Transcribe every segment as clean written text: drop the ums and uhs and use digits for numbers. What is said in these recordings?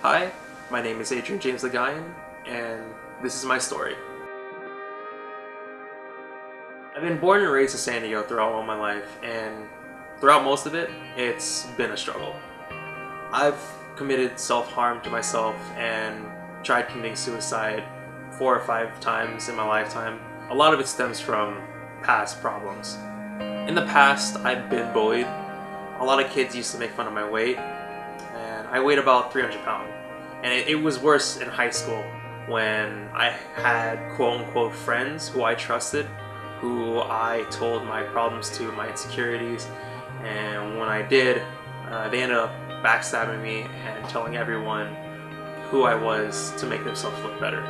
Hi, my name is Adrian James Ligayon, and this is my story. I've been born and raised in San Diego throughout all my life, and throughout most of it, it's been a struggle. I've committed self-harm to myself and tried committing suicide 4 or 5 times in my lifetime. A lot of it stems from past problems. In the past, I've been bullied. A lot of kids used to make fun of my weight, and I weighed about 300 pounds. And it was worse in high school when I had quote-unquote friends who I trusted, who I told my problems to, my insecurities, and when I did, they ended up backstabbing me and telling everyone who I was to make themselves look better.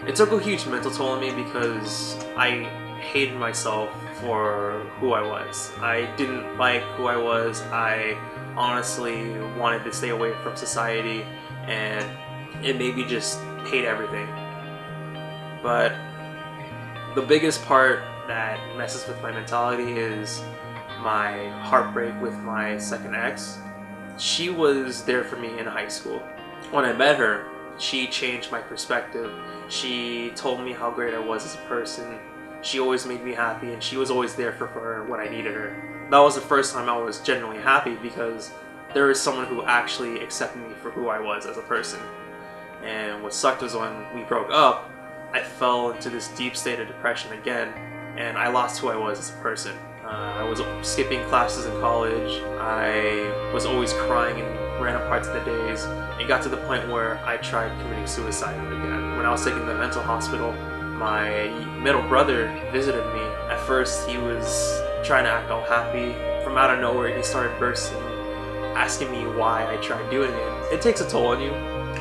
It took a huge mental toll on me because I hated myself for who I was. I didn't like who I was. I honestly wanted to stay away from society, and it made me just hate everything. But the biggest part that messes with my mentality is my heartbreak with my second ex. She was there for me in high school. When I met her, she changed my perspective. She told me how great I was as a person. She always made me happy, and she was always there for her when I needed her. That was the first time I was genuinely happy because there was someone who actually accepted me for who I was as a person. And what sucked was when we broke up, I fell into this deep state of depression again, and I lost who I was as a person. I was skipping classes in college. I was always crying in random parts of the days. It got to the point where I tried committing suicide again. When I was taken to the mental hospital, my middle brother visited me. At first, he was trying to act all happy. From out of nowhere, he started bursting, asking me why I tried doing it. It takes a toll on you,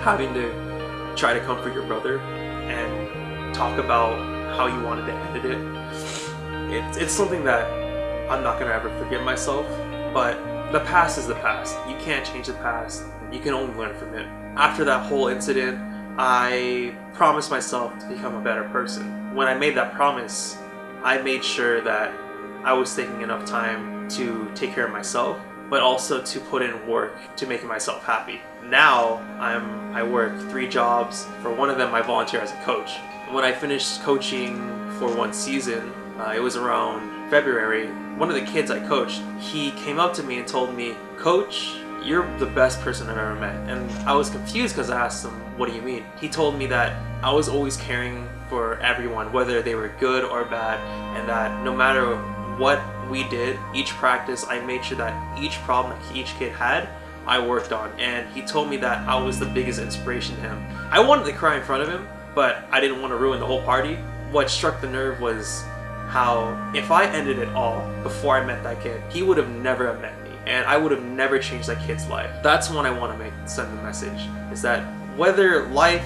having to try to comfort your brother and talk about how you wanted to end it. It's something that I'm not gonna ever forgive myself, but the past is the past. You can't change the past. You can only learn from it. After that whole incident, I promised myself to become a better person. When I made that promise, I made sure that I was taking enough time to take care of myself, but also to put in work to making myself happy. Now, I work 3 jobs. For one of them, I volunteer as a coach. When I finished coaching for 1 season, it was around February, one of the kids I coached, he came up to me and told me, "Coach, you're the best person I've ever met." And I was confused because I asked him, "What do you mean?" He told me that I was always caring for everyone, whether they were good or bad, and that no matter what we did, each practice, I made sure that each problem that each kid had, I worked on. And he told me that I was the biggest inspiration to him. I wanted to cry in front of him, but I didn't want to ruin the whole party. What struck the nerve was how if I ended it all before I met that kid, he would have never met me, and I would have never changed that kid's life. That's what I want to send the message, is that whether life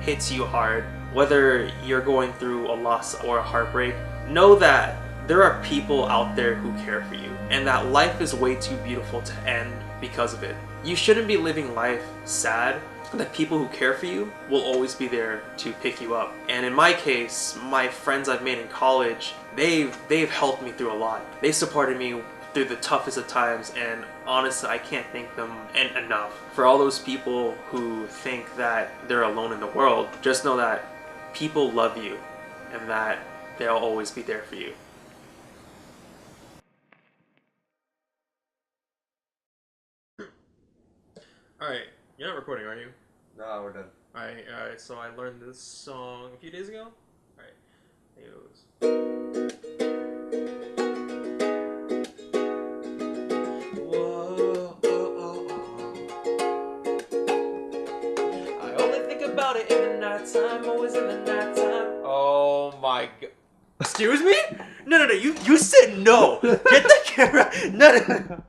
hits you hard, whether you're going through a loss or a heartbreak, know that there are people out there who care for you, and that life is way too beautiful to end because of it. You shouldn't be living life sad. That people who care for you will always be there to pick you up. And in my case, my friends I've made in college, they've helped me through a lot. They supported me through the toughest of times, and honestly, I can't thank them enough. For all those people who think that they're alone in the world, just know that people love you and that they'll always be there for you. Alright, you're not recording, are you? No, we're done. Alright, so I learned this song a few days ago. Alright, it goes. Whoa, I only think about it in the nighttime, always in the nighttime. Oh my god. Excuse me? No, you said no. Get the camera. No.